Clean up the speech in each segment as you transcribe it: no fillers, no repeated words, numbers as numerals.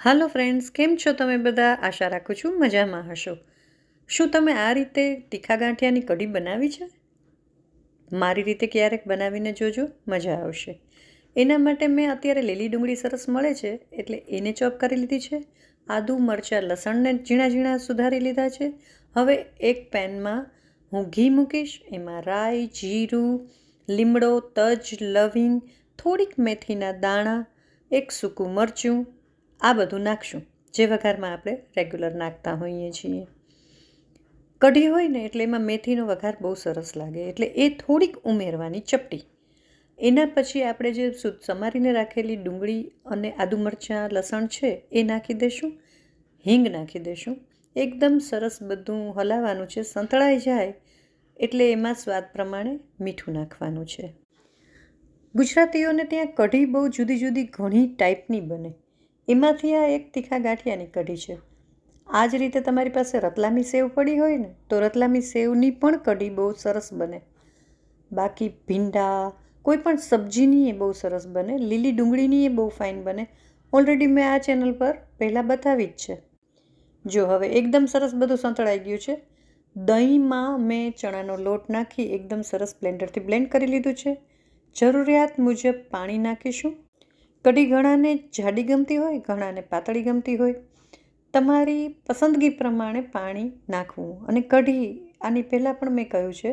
હાલો friends, કેમ છો તમે બધા? આશા રાખું છું મજામાં હશો. શું તમે આ રીતે તીખા ગાંઠિયાની કઢી બનાવી છે? મારી રીતે ક્યારેક બનાવીને જોજો, મજા આવશે. એના માટે મેં અત્યારે લીલી ડુંગળી સરસ મળે છે એટલે એને ચોપ કરી લીધી છે. આદું, મરચાં, લસણને ઝીણા ઝીણા સુધારી લીધા છે. હવે એક પેનમાં હું ઘી મૂકીશ. એમાં રાઈ, જીરું, લીમડો, તજ, લવિંગ, થોડીક મેથીના દાણા, એક સૂકું મરચું, આ બધું નાખશું જે વઘારમાં આપણે રેગ્યુલર નાખતા હોઈએ છીએ. કઢી હોય ને એટલે એમાં મેથીનો વઘાર બહુ સરસ લાગે એટલે એ થોડીક ઉમેરવાની ચપટી. એના પછી આપણે જે સમારીને રાખેલી ડુંગળી અને આદુ મરચાં લસણ છે એ નાખી દઈશું. હિંગ નાખી દઈશું. એકદમ સરસ બધું હલાવવાનું છે. સંતળાઈ જાય એટલે એમાં સ્વાદ પ્રમાણે મીઠું નાખવાનું છે. ગુજરાતીઓને ત્યાં કઢી બહુ જુદી જુદી ઘણી ટાઈપની બને. એમાંથી આ એક તીખા ગાંઠિયાની કઢી છે. આ જ રીતે તમારી પાસે રતલામી સેવ પડી હોય ને તો રતલામી સેવની પણ કઢી બહુ સરસ બને. બાકી ભીંડા કોઈ પણ સબ્જીની એ બહુ સરસ બને. લીલી ડુંગળીની એ બહુ ફાઇન બને. ઓલરેડી મેં આ ચેનલ પર પહેલાં બતાવી જ છે. જો હવે એકદમ સરસ બધું સંતળાઈ ગયું છે. દહીંમાં મેં ચણાનો લોટ નાખી એકદમ સરસ બ્લેન્ડરથી બ્લેન્ડ કરી લીધું છે. જરૂરિયાત મુજબ પાણી નાખીશું. કઢી ઘણાને જાડી ગમતી હોય, ઘણાને પાતળી ગમતી હોય. તમારી પસંદગી પ્રમાણે પાણી નાખવું. અને કઢી આની પહેલાં પણ મેં કહ્યું છે,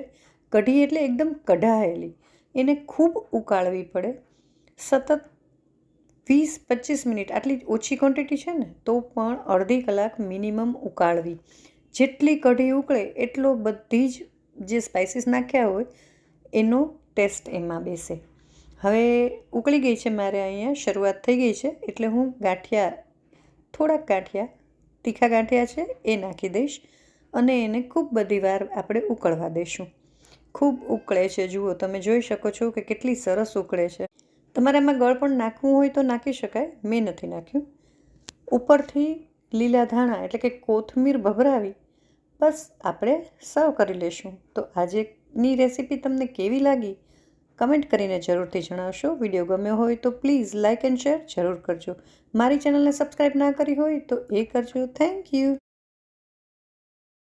કઢી એટલે એકદમ કઢાયેલી. એને ખૂબ ઉકાળવી પડે. સતત 20-25 મિનિટ, આટલી ઓછી ક્વોન્ટિટી છે ને તો પણ અડધી કલાક મિનિમમ ઉકાળવી. જેટલી કઢી ઉકળે એટલો બધી જ જે સ્પાઇસીસ નાખ્યા હોય એનો ટેસ્ટ એમાં બેસે. હવે ઉકળી ગઈ છે, મારે અહીંયા શરૂઆત થઈ ગઈ છે એટલે હું થોડાક ગાંઠિયા તીખા ગાંઠિયા છે એ નાખી દઈશ અને એને ખૂબ બધી વાર આપણે ઉકળવા દઈશું. ખૂબ ઉકળે છે, જુઓ તમે જોઈ શકો છો કે કેટલી સરસ ઉકળે છે. તમારે આમાં ગળ પણ નાખવું હોય તો નાખી શકાય, મેં નથી નાખ્યું. ઉપરથી લીલા ધાણા એટલે કે કોથમીર ભભરાવી બસ આપણે સર્વ કરી લઈશું. તો આજની રેસીપી તમને કેવી લાગી કમેન્ટ કરીને જરૂરથી જણાવશો. વિડીયો ગમ્યો હોય તો પ્લીઝ લાઇક એન્ડ શેર જરૂર કરજો. મારી ચેનલને સબસ્ક્રાઈબ ના કરી હોય તો એ કરજો. Thank you.